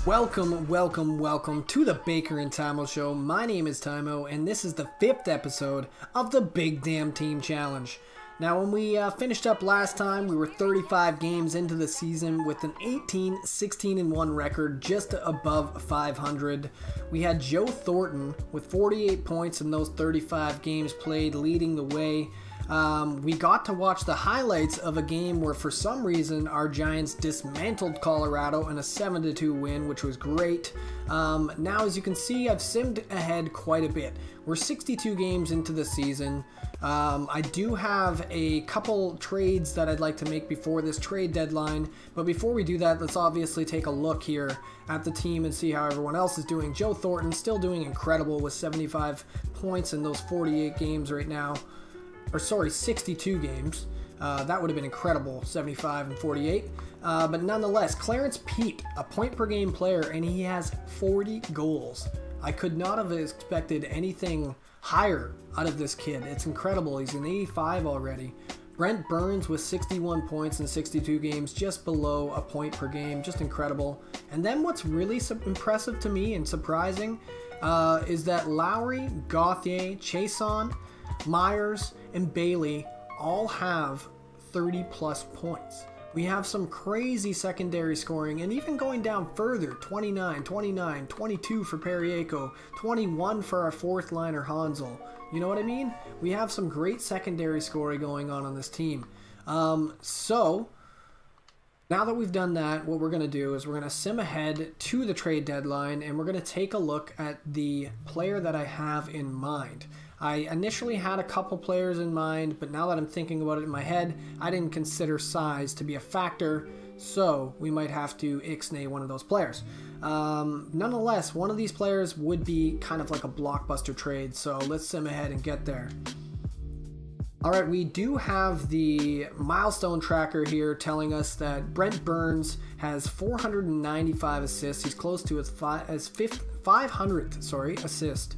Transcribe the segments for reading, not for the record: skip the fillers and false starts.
Welcome to the Baker and Tymo Show. My name is Tymo, and this is the 5th episode of the Big Damn Team Challenge. Now, when we finished up last time, we were 35 games into the season with an 18-16-1 record, just above 500. We had Joe Thornton with 48 points in those 35 games played, leading the way. We got to watch the highlights of a game where for some reason our Giants dismantled Colorado in a 7-2 win, which was great. Now, as you can see, I've simmed ahead quite a bit. We're 62 games into the season. I do have a couple trades that I'd like to make before this trade deadline, but before we do that, let's obviously take a look here at the team and see how everyone else is doing. Joe Thornton still doing incredible with 75 points in those 48 games right now. Or sorry, 62 games. That would have been incredible, 75 and 48. But nonetheless, Clarence Pete, a point per game player, and he has 40 goals. I could not have expected anything higher out of this kid. It's incredible. He's an 85 already. Brent Burns with 61 points in 62 games, just below a point per game. Just incredible. And then what's really impressive to me and surprising is that Lowry, Gauthier, Chason, Myers, and Bailey all have 30 plus points. We have some crazy secondary scoring, and even going down further, 29, 29, 22 for Periaco, 21 for our fourth liner Hansel. You know what I mean? We have some great secondary scoring going on this team. So now that we've done that, what we're going to do is we're going to sim ahead to the trade deadline, and we're going to take a look at the player that I have in mind. I initially had a couple players in mind, but now that I'm thinking about it in my head, I didn't consider size to be a factor, so we might have to ixnay one of those players. Nonetheless, one of these players would be kind of like a blockbuster trade, so let's sim ahead and get there. Alright, we do have the milestone tracker here telling us that Brent Burns has 495 assists. He's close to his 500th assist.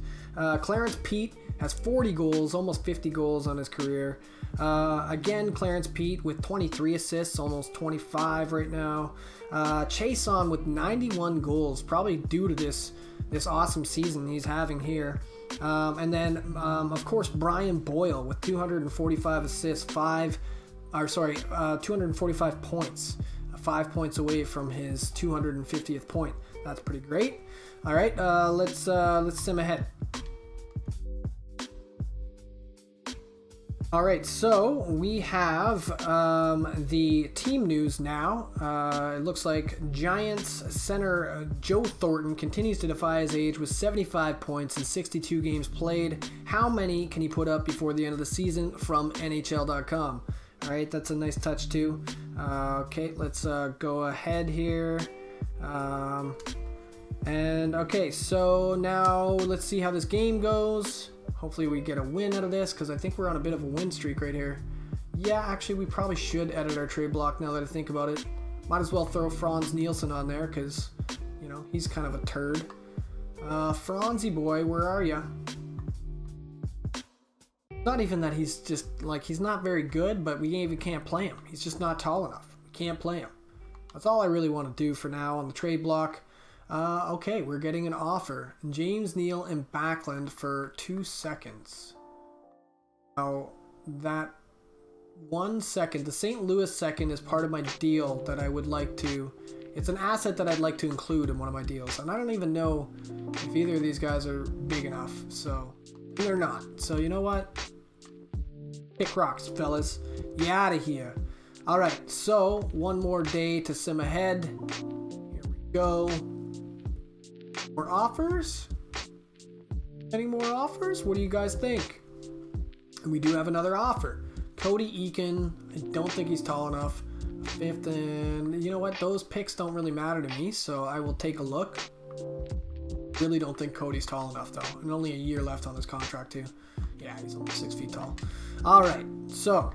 Clarence Pete has 40 goals, almost 50 goals on his career. Again, Clarence Pete with 23 assists, almost 25 right now. Chason with 91 goals, probably due to this awesome season he's having here. And then, of course, Brian Boyle with 245 assists, 245 points, 5 points away from his 250th point. That's pretty great. All right, let's sim ahead. All right, so we have the team news now. It looks like Giants center Joe Thornton continues to defy his age with 75 points in 62 games played. How many can he put up before the end of the season from NHL.com? All right, that's a nice touch too. Okay, let's go ahead here. And okay, so now let's see how this game goes. Hopefully we get a win out of this, because I think we're on a bit of a win streak right here. Yeah, actually, we probably should edit our trade block now that I think about it. Might as well throw Franz Nielsen on there, because, you know, he's kind of a turd. Franzy boy, where are ya? Not even that he's just, like, he's not very good, but we even can't play him. He's just not tall enough. We can't play him. That's all I really want to do for now on the trade block. Okay, we're getting an offer. James Neal and Backlund for 2 seconds. Now, that 1 second, the St. Louis second is part of my deal that I would like to... It's an asset that I'd like to include in one of my deals. And I don't even know if either of these guys are big enough, so... They're not. So, you know what? Pick rocks, fellas. You out of here. Alright, so, one more day to sim ahead. Here we go. More offers? Any more offers? What do you guys think? And we do have another offer. Cody Eakin. I don't think he's tall enough. 5th, and you know what? Those picks don't really matter to me, so I will take a look. Really don't think Cody's tall enough, though. And only a year left on his contract, too. Yeah, he's only 6 feet tall. Alright, so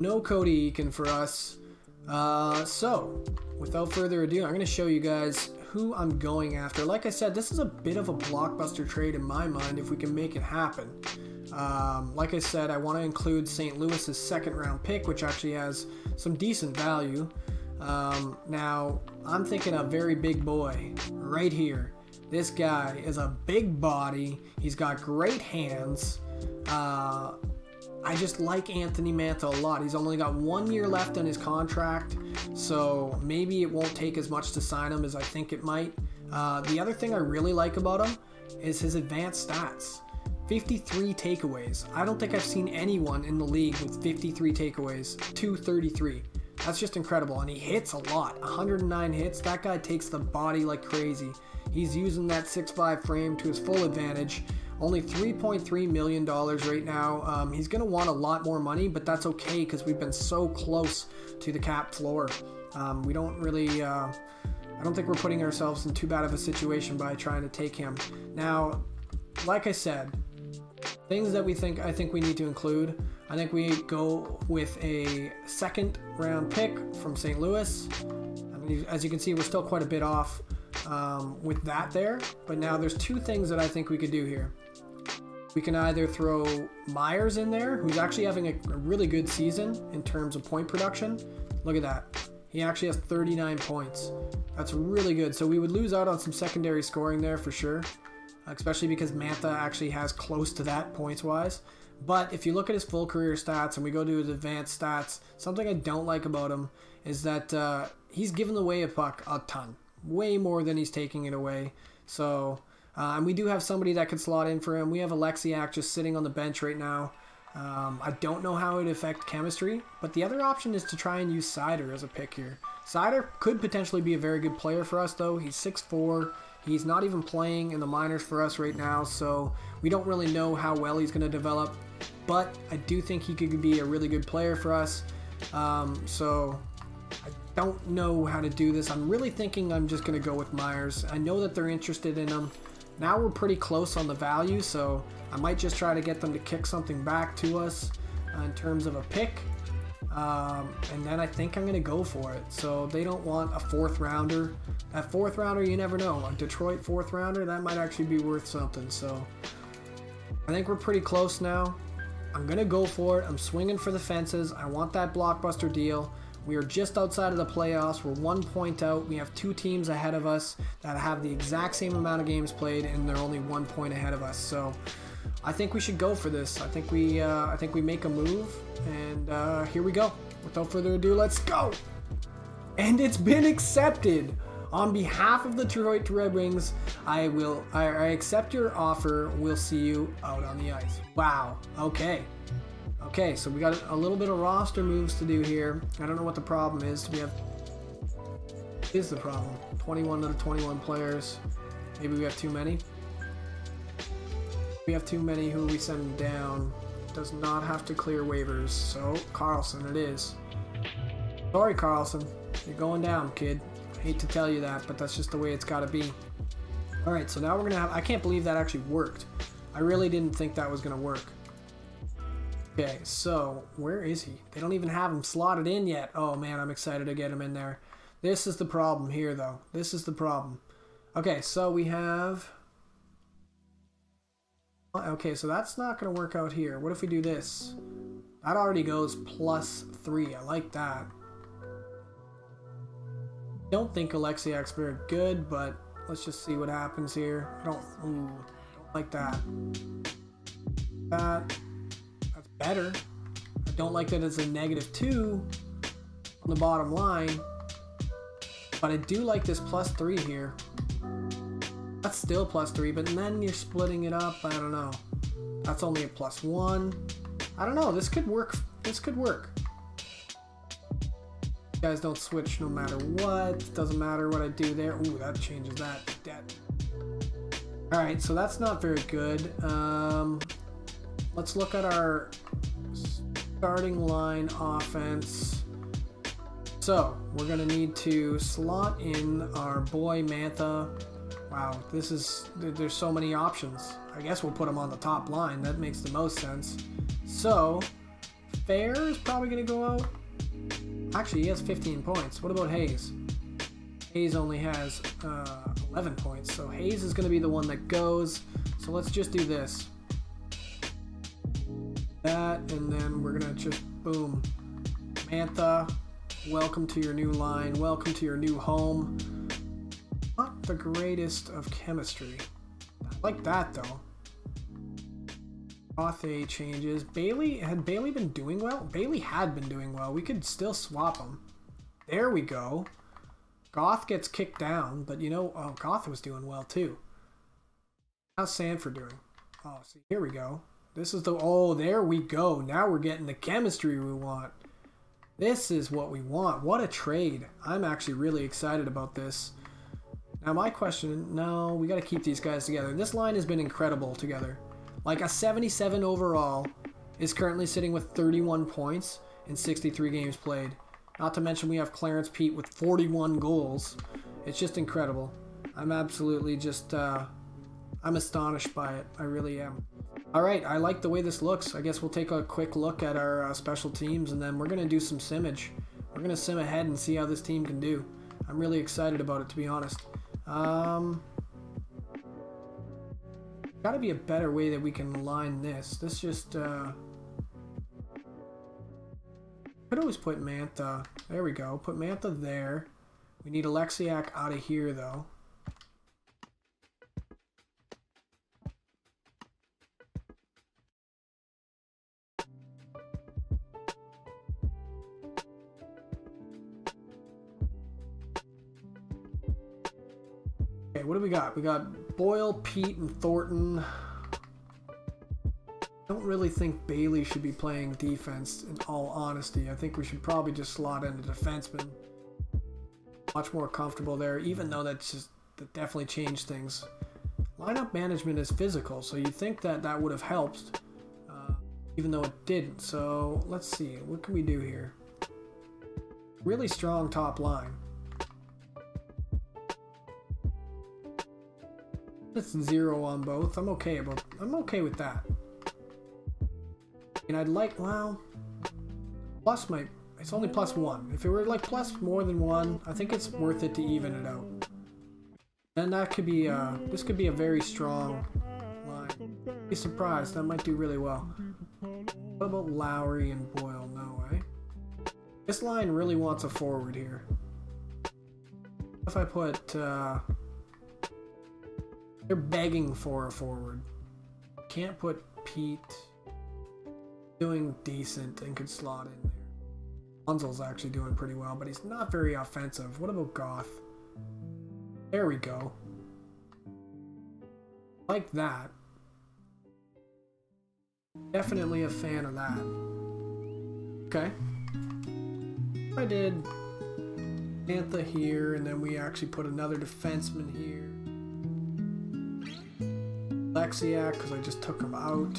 no Cody Eakin for us. So, without further ado, I'm going to show you guys who I'm going after. Like I said, this is a bit of a blockbuster trade in my mind if we can make it happen. Like I said, I want to include St. Louis's second round pick, which actually has some decent value. Now, I'm thinking a very big boy right here. This guy is a big body. He's got great hands. I just like Anthony Mantha a lot. He's only got 1 year left on his contract, so maybe it won't take as much to sign him as I think it might. The other thing I really like about him is his advanced stats. 53 takeaways. I don't think I've seen anyone in the league with 53 takeaways. 233. That's just incredible. And he hits a lot. 109 hits. That guy takes the body like crazy. He's using that 6'5" frame to his full advantage. Only $3.3 million right now. He's going to want a lot more money, but that's okay because we've been so close to the cap floor. We don't really... I don't think we're putting ourselves in too bad of a situation by trying to take him. Now, like I said, things that I think we need to include. I think we go with a second round pick from St. Louis. I mean, as you can see, we're still quite a bit off with that there. But now there's two things that I think we could do here. We can either throw Myers in there, who's actually having a really good season in terms of point production. Look at that. He actually has 39 points. That's really good. So we would lose out on some secondary scoring there for sure, especially because Mantha actually has close to that points-wise. But if you look at his full career stats and we go to his advanced stats, something I don't like about him is that he's giving away a puck a ton. Way more than he's taking it away. So... and we do have somebody that could slot in for him. We have Alexiak just sitting on the bench right now. I don't know how it would affect chemistry, but the other option is to try and use Seider as a pick here. Seider could potentially be a very good player for us, though. He's 6'4". He's not even playing in the minors for us right now, so we don't really know how well he's going to develop. But I do think he could be a really good player for us. So I don't know how to do this. I'm really thinking I'm just going to go with Myers. I know that they're interested in him. Now we're pretty close on the value, so I might just try to get them to kick something back to us in terms of a pick. And then I think I'm going to go for it. So they don't want a fourth rounder. That fourth rounder, you never know. A Detroit fourth rounder, that might actually be worth something. So I think we're pretty close now. I'm going to go for it. I'm swinging for the fences. I want that blockbuster deal. We are just outside of the playoffs. We're 1 point out. We have two teams ahead of us that have the exact same amount of games played, and they're only 1 point ahead of us. So I think we should go for this. I think we make a move, and here we go. Without further ado, let's go. And it's been accepted. On behalf of the Detroit Red Wings, I accept your offer. We'll see you out on the ice. Wow. Okay. Okay, so we got a little bit of roster moves to do here. I don't know what the problem is. Is the problem 21 out of 21 players? Maybe we have too many. We have too many. Who we send down? Does not have to clear waivers. So Carlson, it is. Sorry, Carlson, you're going down, kid. I hate to tell you that, but that's just the way it's got to be. All right, so now we're gonna have. I can't believe that actually worked. I really didn't think that was gonna work. Okay, so where is he? They don't even have him slotted in yet. Oh man, I'm excited to get him in there. This is the problem here, though. This is the problem. Okay, so we have... Okay, so that's not going to work out here. What if we do this? That already goes +3. I like that. Don't think Alexiak's very good, but let's just see what happens here. I don't like that. That's better. I don't like that it's a -2 on the bottom line, but I do like this +3 here. That's still +3, but then you're splitting it up. I don't know. That's only a +1. I don't know. This could work. This could work. You guys don't switch no matter what. Doesn't matter what I do there. Ooh, that changes that. Alright, so that's not very good. Let's look at our starting line offense. So, we're going to need to slot in our boy Mantha. Wow, there's so many options. I guess we'll put him on the top line. That makes the most sense. So, Fair is probably going to go out. Actually, he has 15 points. What about Hayes? Hayes only has 11 points. So Hayes is going to be the one that goes. So let's just do this. That, and then we're going to just, boom. Mantha, Welcome to your new line. Welcome to your new home. Not the greatest of chemistry. I like that though. Goth A changes. Had Bailey been doing well? Bailey had been doing well. We could still swap them. There we go. Goth gets kicked down, but you know, oh, Goth was doing well too. How's Sanford doing? Oh, see, here we go. This is the, oh, there we go. Now we're getting the chemistry we want. This is what we want. What a trade. I'm actually really excited about this. Now my question, no, we got to keep these guys together. This line has been incredible together. Like a 77 overall is currently sitting with 31 points in 63 games played. Not to mention we have Clarence Pete with 41 goals. It's just incredible. I'm absolutely just, I'm astonished by it. I really am. Alright, I like the way this looks. I guess we'll take a quick look at our special teams and then we're going to do some simmage. We're going to sim ahead and see how this team can do. I'm really excited about it, to be honest. Gotta be a better way that we can line this. This just, could always put Mantha. There we go. Put Mantha there. We need Alexiak out of here, though. Okay, what do we got? We got Boyle, Pete, and Thornton. I don't really think Bailey should be playing defense, in all honesty. I think we should probably just slot in a defenseman. Much more comfortable there, even though that definitely changed things. Lineup management is physical, so you'd think that that would have helped, even though it didn't. So let's see, what can we do here? Really strong top line. It's 0 on both. I'm okay with that. And I'd like, well, plus it's only +1. If it were like plus more than 1, I think it's worth it to even it out. And that could be, this could be a very strong line. Be surprised, that might do really well. What about Lowry and Boyle? No, eh? This line really wants a forward here. If I put, they're begging for a forward. Can't put Pete. Doing decent and could slot in there. Hansel's actually doing pretty well, but he's not very offensive. What about Goth? There we go. Like that. Definitely a fan of that. Okay. I did Antha here, and then we actually put another defenseman here. Alexiak, because I just took him out.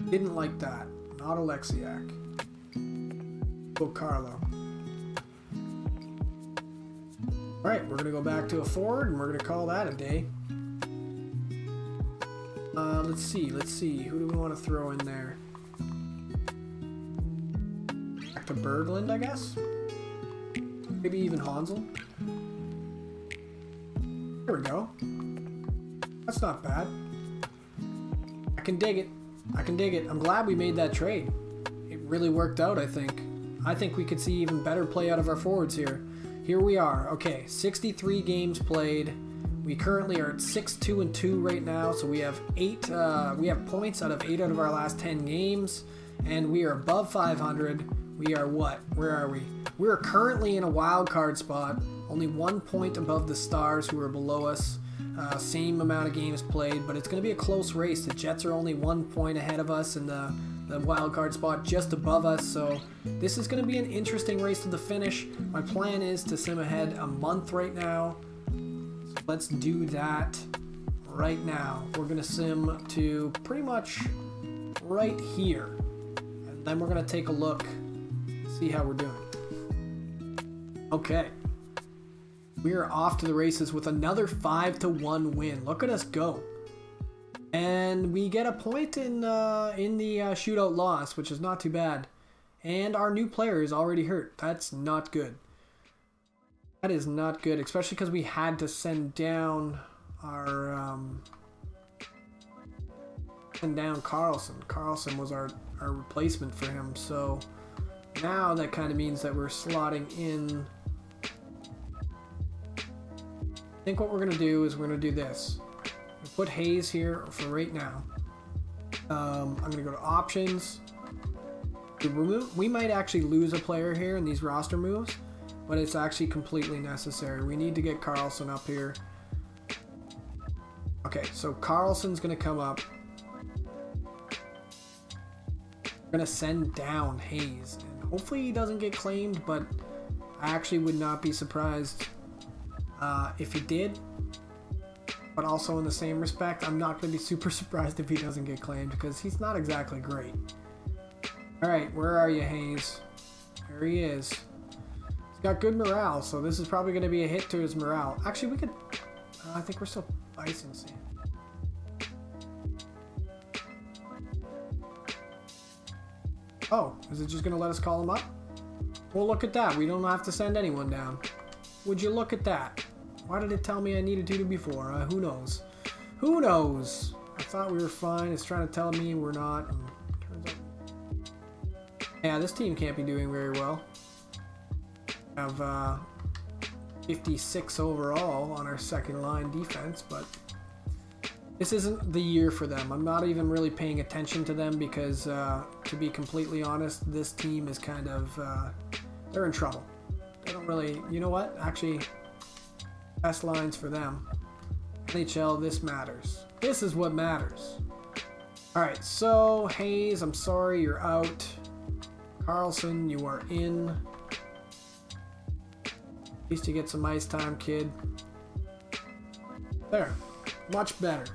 Didn't like that. Not Alexiak. Go Carlo. Alright, we're going to go back to a forward, and we're going to call that a day. Let's see. Who do we want to throw in there? Back to Berglund, I guess? Maybe even Hansel? There we go. That's not bad. I can dig it. I can dig it. I'm glad we made that trade. It really worked out, I think. I think we could see even better play out of our forwards here. Here we are. Okay, 63 games played. We currently are at 6-2-2 right now, so we have we have points out of 8 out of our last 10 games, and we are above 500. We are what? Where are we? We are currently in a wild card spot, only 1 point above the Stars, who are below us. Same amount of games played, but it's going to be a close race. The Jets are only 1 point ahead of us, and the wild card spot just above us, so this is going to be an interesting race to the finish. My plan is to sim ahead a month right now. So let's do that right now. We're going to sim to pretty much right here, and then we're going to take a look, see how we're doing. Okay. We are off to the races with another 5-1 win. Look at us go. And we get a point in the shootout loss, which is not too bad. And our new player is already hurt. That's not good. That is not good, especially because we had to send down our Carlson. Carlson was our replacement for him, so Now that kind of means that we're slotting in. I think what we're going to do is we're going to do this. Put Hayes here for right now. I'm going to go to options. We might actually lose a player here in these roster moves, but it's actually completely necessary. We need to get Carlson up here. Okay, so Carlson's going to come up. We're going to send down Hayes. And hopefully he doesn't get claimed, but I actually would not be surprised if he did. But also in the same respect, I'm not going to be super surprised if he doesn't get claimed because he's not exactly great. Alright, where are you, Hayes? There he is. He's got good morale, so this is probably going to be a hit to his morale. Actually, we could... I think we're still icing Sam. Oh, is it just going to let us call him up? Well, look at that. We don't have to send anyone down. Would you look at that? Why did it tell me I needed to before? Who knows? Who knows? I thought we were fine. It's trying to tell me we're not. And turns out... Yeah, this team can't be doing very well. We have 56 overall on our second line defense, but this isn't the year for them. I'm not even really paying attention to them because, to be completely honest, this team is kind of... they're in trouble. They don't really... You know what? Actually... Best lines for them. NHL, this matters. This is what matters. Alright, so Hayes, I'm sorry, you're out. Carlson, you are in. At least you get some ice time, kid. There. Much better.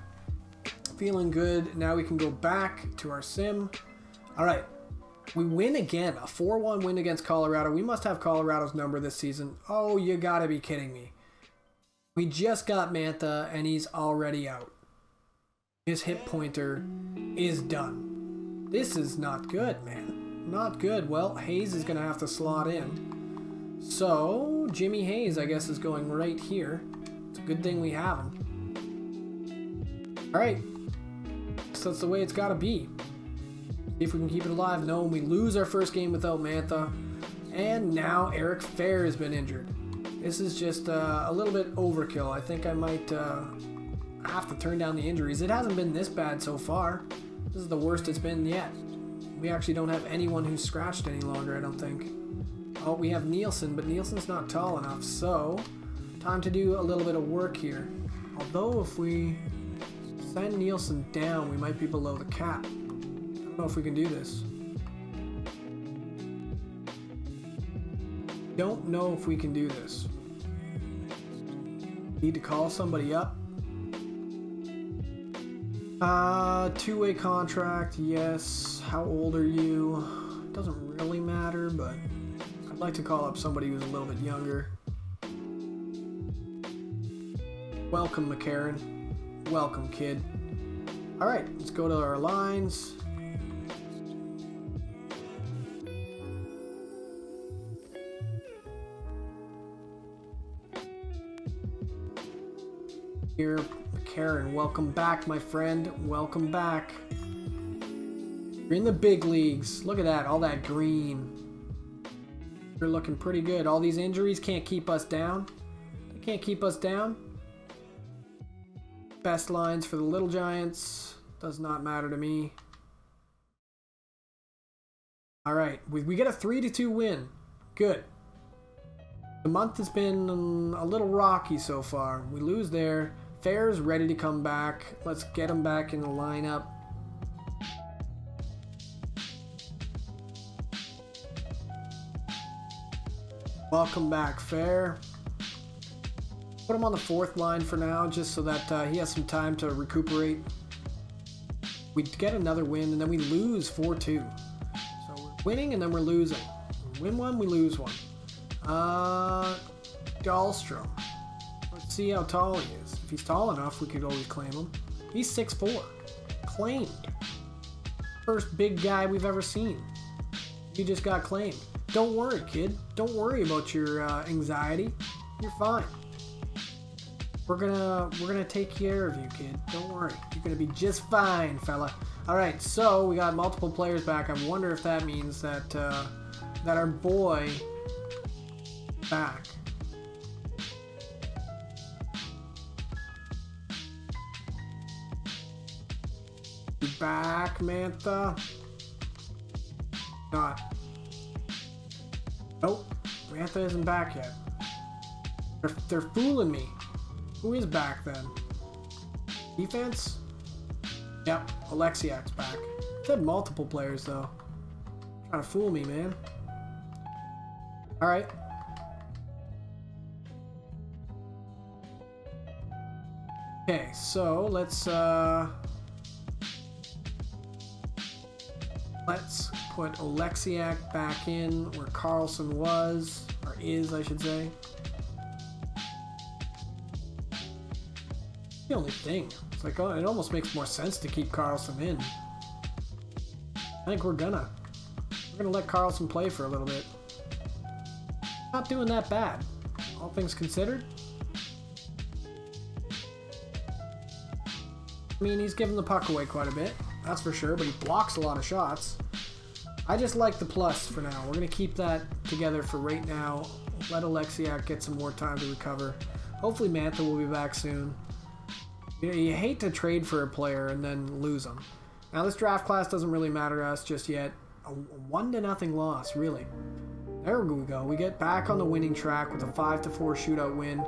Feeling good. Now we can go back to our sim. Alright. We win again. A 4-1 win against Colorado. We must have Colorado's number this season. Oh, you gotta be kidding me. We just got Mantha, and he's already out. His hit pointer is done. This is not good, man. Not good. Well, Hayes is going to have to slot in. So, Jimmy Hayes, I guess, is going right here. It's a good thing we have him. Alright. So that's the way it's got to be. See if we can keep it alive. No, we lose our first game without Mantha. And now Eric Fair has been injured. This is just a little bit overkill. I think I might have to turn down the injuries. It hasn't been this bad so far. This is the worst it's been yet. We actually don't have anyone who's scratched any longer, I don't think. Oh, we have Nielsen, but Nielsen's not tall enough, so time to do a little bit of work here. Although if we send Nielsen down, we might be below the cap. I don't know if we can do this. Don't know if we can do this. Need to call somebody up. Two-way contract, yes. How old are you? Doesn't really matter, but I'd like to call up somebody who's a little bit younger. Welcome, McCarran. Welcome, kid. Alright, let's go to our lines. Here, Karen, welcome back, my friend. Welcome back. You're in the big leagues. Look at that, all that green. You're looking pretty good. All these injuries can't keep us down. They can't keep us down. Best lines for the Little Giants. Does not matter to me. All right, we get a 3-2 win. Good. The month has been a little rocky so far. We lose there. Fair's ready to come back. Let's get him back in the lineup. Welcome back, Fair. Put him on the fourth line for now, just so that he has some time to recuperate. We get another win, and then we lose 4-2. So we're winning, and then we're losing. We win one, we lose one. Dahlstrom. Let's see how tall he is. If he's tall enough, we could always claim him. He's 6'4". Claimed. First big guy we've ever seen. He just got claimed. Don't worry, kid. Don't worry about your anxiety. You're fine. We're gonna take care of you, kid. Don't worry. You're gonna be just fine, fella. All right. So we got multiple players back. I wonder if that means that that our boy back. You back, Mantha? Not. Nope, Mantha isn't back yet. They're fooling me. Who is back then? Defense? Yep, Alexiak's back. Said multiple players though. Trying to fool me, man. Alright. Okay, so let's put Alexiak back in where Carlson was, or is, I should say. The only thing. It's like, oh, it almost makes more sense to keep Carlson in. I think we're gonna let Carlson play for a little bit. Not doing that bad, all things considered. I mean, he's giving the puck away quite a bit, that's for sure, but he blocks a lot of shots. I just like the plus for now. We're gonna keep that together for right now. Let Alexiak get some more time to recover. Hopefully Mantha will be back soon. You hate to trade for a player and then lose them. Now this draft class doesn't really matter to us just yet. A 1-0 loss, really. There we go. We get back on the winning track with a 5-4 shootout win.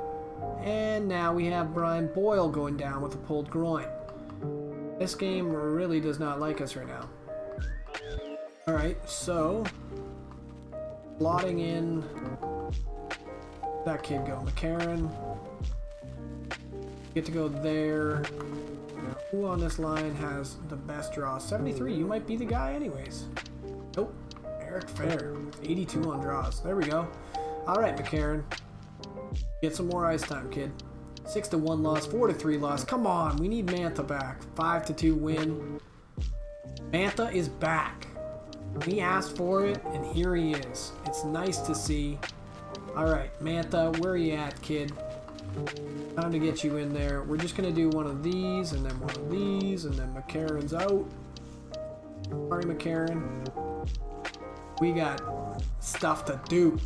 And now we have Brian Boyle going down with a pulled groin. This game really does not like us right now. Alright, so slotting in that kid go. McCarron. Get to go there. Now, who on this line has the best draw? 73, you might be the guy anyways. Nope. Eric Fair. 82 on draws. There we go. Alright, McCarron. Get some more ice time, kid. 6-1 loss, 4-3 loss. Come on, we need Mantha back. 5-2 win. Mantha is back. We asked for it, and here he is. It's nice to see. Alright, Mantha, where are you at, kid? Time to get you in there. We're just going to do one of these, and then one of these, and then McCarron's out. Sorry, McCarron. We got stuff to do.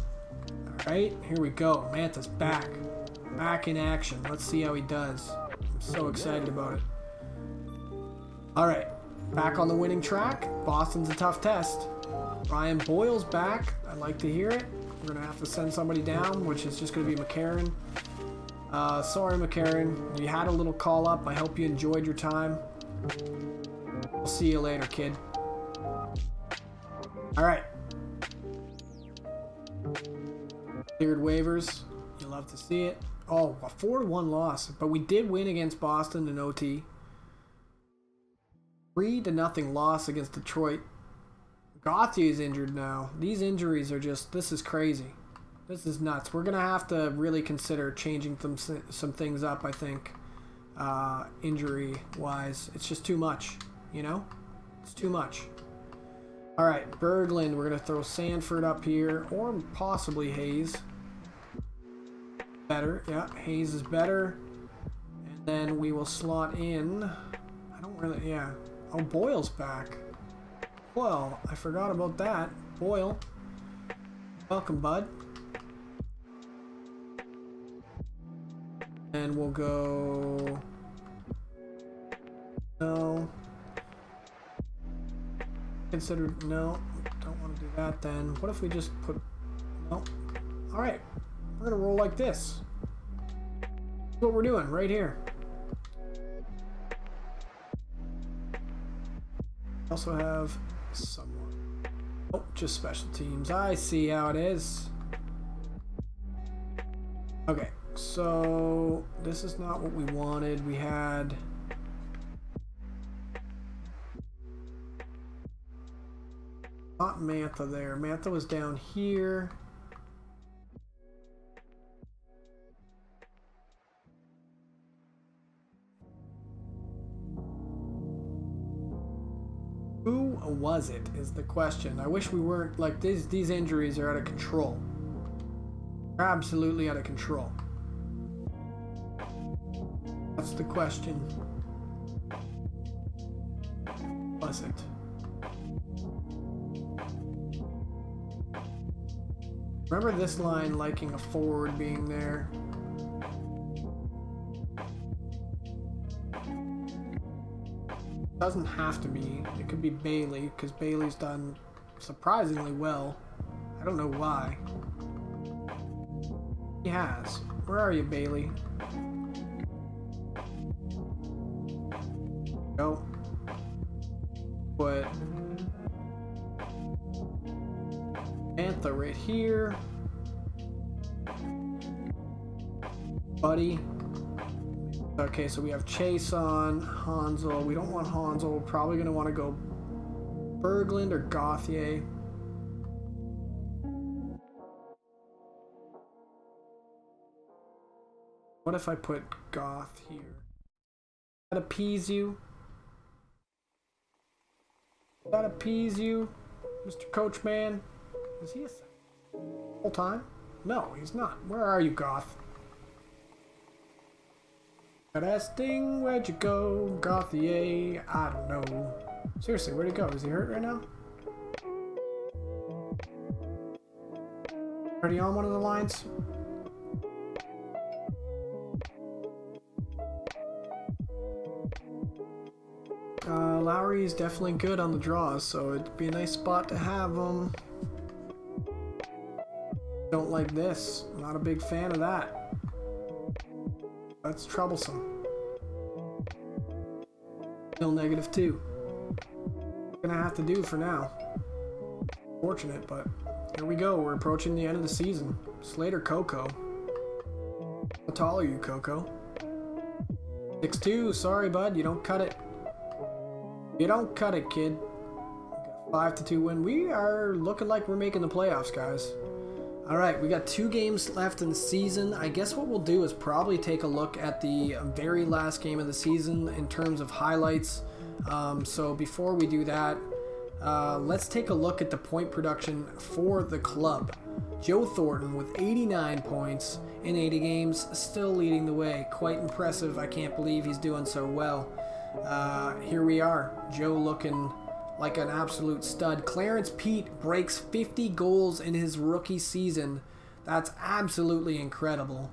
Alright, here we go. Mantha's back. Back in action. Let's see how he does. I'm so excited about it. Alright, back on the winning track. Boston's a tough test. Brian Boyle's back. I'd like to hear it. We're going to have to send somebody down, which is just going to be McCarron. Sorry, McCarron. You had a little call up. I hope you enjoyed your time. I'll see you later, kid. Alright. Cleared waivers. You love to see it. Oh, a 4-1 loss. But we did win against Boston in OT. 3-0 loss against Detroit. Gauthier is injured now. These injuries are just... This is crazy. This is nuts. We're going to have to really consider changing some things up, I think. Injury-wise. It's just too much, you know? It's too much. Alright, Berglund. We're going to throw Sanford up here. Or possibly Hayes. Better. Yeah, Hayes is better. And then we will slot in... I don't really... Yeah. Oh, Boyle's back. Well, I forgot about that. Boyle. Welcome, bud. And we'll go... No. Consider... No. Don't want to do that then. What if we just put... No. Alright. We're going to roll like this. That's what we're doing right here. Also have someone. Oh, just special teams. I see how it is. Okay, so this is not what we wanted. We had... Not Mantha there. Mantha was down here. Who was it is the question. I wish we weren't like these injuries are out of control. They're absolutely out of control. That's the question. Was it? Remember this line liking a forward being there. Doesn't have to be. It could be Bailey, because Bailey's done surprisingly well. I don't know why. He has. Where are you, Bailey? Go. Put Antha right here. Buddy. Okay, so we have Chase on, Hansel. We don't want Hansel. We're probably going to want to go Berglund or Gauthier. What if I put Goth here? That appease you? That appease you, Mr. Coachman? Is he a whole time? No, he's not. Where are you, Goth? Testing, where'd you go, Gauthier? I don't know. Seriously, where'd he go? Is he hurt right now? Are you on one of the lines? Lowry is definitely good on the draws, so it'd be a nice spot to have him. Don't like this. Not a big fan of that. That's troublesome. Still -2. Gonna have to do for now. Fortunate, but here we go. We're approaching the end of the season. Slater Coco. How tall are you, Coco? 6'2". Sorry, bud. You don't cut it. You don't cut it, kid. 5-2 win. We are looking like we're making the playoffs, guys. Alright, we got 2 games left in the season. I guess what we'll do is probably take a look at the very last game of the season in terms of highlights. So before we do that, let's take a look at the point production for the club. Joe Thornton with 89 points in 80 games, still leading the way. Quite impressive. I can't believe he's doing so well. Here we are. Joe looking like an absolute stud. Clarence Pete breaks 50 goals in his rookie season. That's absolutely incredible.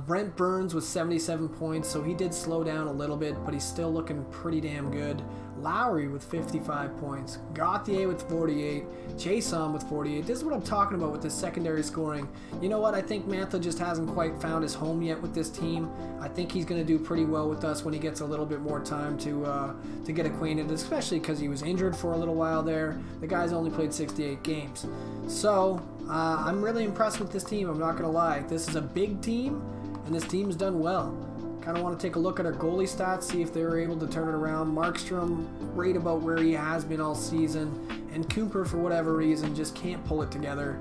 Brent Burns with 77 points, so he did slow down a little bit, but he's still looking pretty damn good. Lowry with 55 points. Gauthier with 48. Chason with 48. This is what I'm talking about with this secondary scoring. You know what? I think Mantha just hasn't quite found his home yet with this team. I think he's going to do pretty well with us when he gets a little bit more time to get acquainted, especially because he was injured for a little while there. The guy's only played 68 games. So, I'm really impressed with this team, I'm not going to lie. This is a big team, and this team's done well. Kind of want to take a look at our goalie stats, see if they were able to turn it around. Markstrom, right about where he has been all season, and Cooper, for whatever reason, just can't pull it together.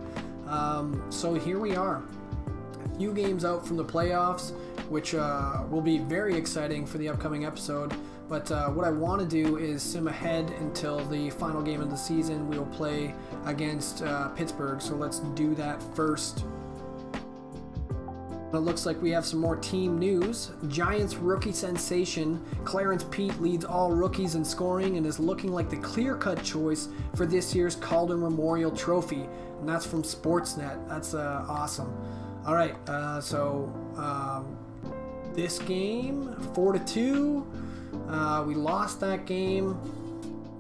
So here we are, a few games out from the playoffs, which will be very exciting for the upcoming episode. But what I want to do is sim ahead until the final game of the season. We will play against Pittsburgh, so let's do that first. It looks like we have some more team news. Giants rookie sensation Clarence Pete leads all rookies in scoring and is looking like the clear-cut choice for this year's Calder Memorial Trophy. And that's from Sportsnet. That's awesome. All right, so this game, 4-2. We lost that game.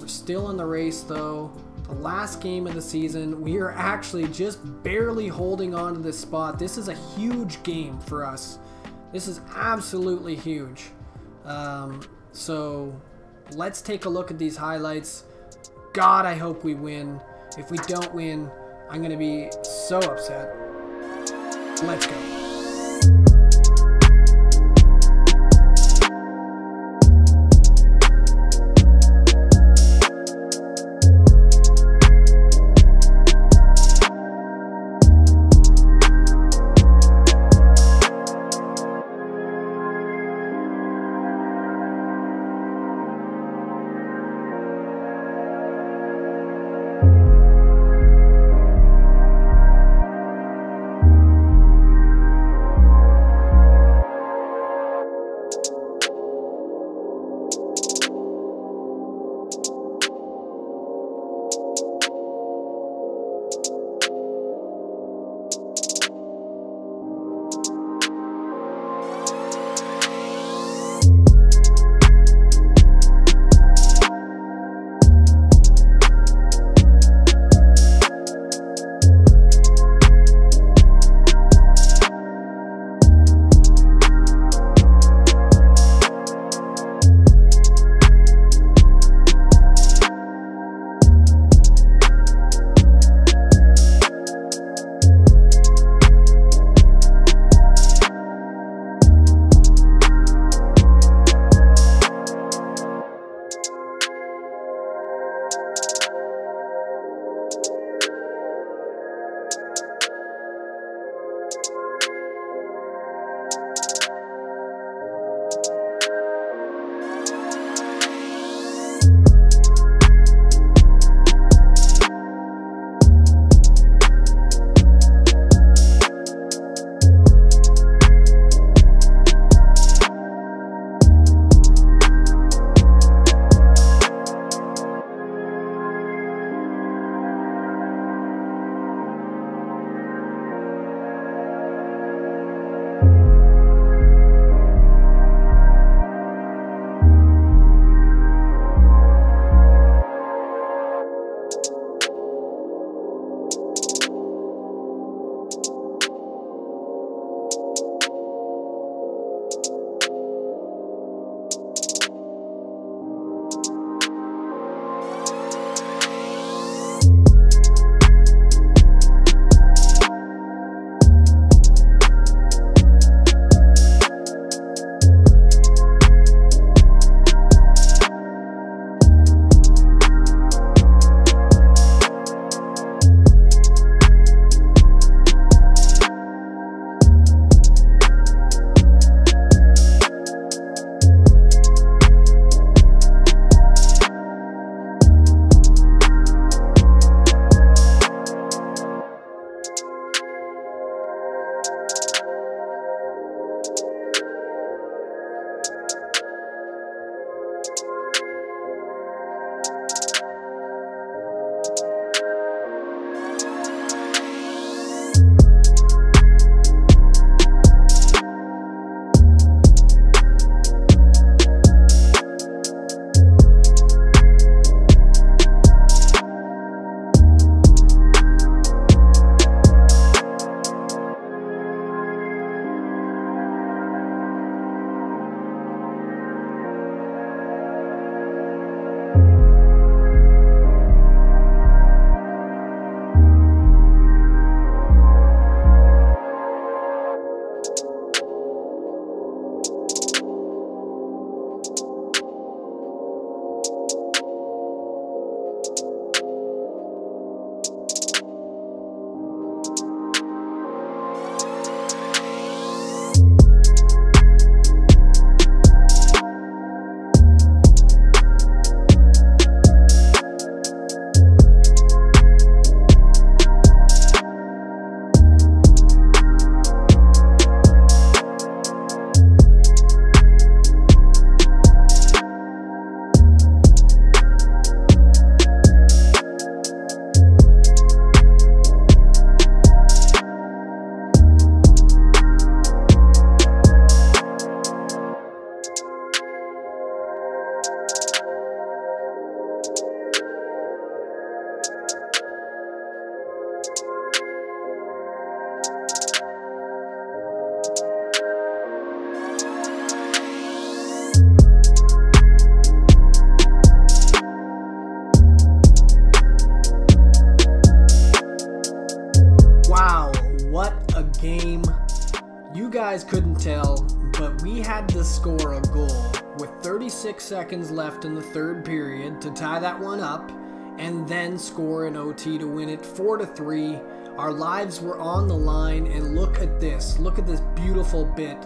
We're still in the race, though. The last game of the season, we are actually just barely holding on to this spot. This is a huge game for us. This is absolutely huge. So let's take a look at these highlights. God, I hope we win. If we don't win, I'm going to be so upset. Let's go. guys couldn't tell, but we had to score a goal with 36 seconds left in the third period to tie that one up, and then score an OT to win it 4-3. Our lives were on the line, and look at this. Look at this beautiful bit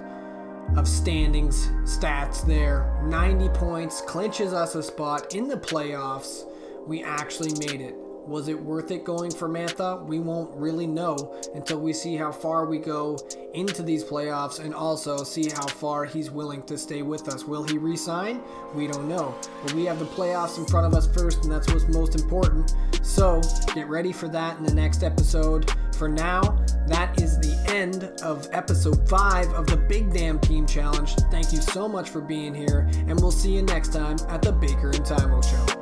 of standings stats there. 90 points, clinches us a spot in the playoffs. We actually made it. Was it worth it going for Mantha? We won't really know until we see how far we go into these playoffs and also see how far he's willing to stay with us. Will he re-sign? We don't know. But we have the playoffs in front of us first, and that's what's most important. So get ready for that in the next episode. For now, that is the end of episode 5 of the Big Damn Team Challenge. Thank you so much for being here, and we'll see you next time at the Baker and Tymo Show.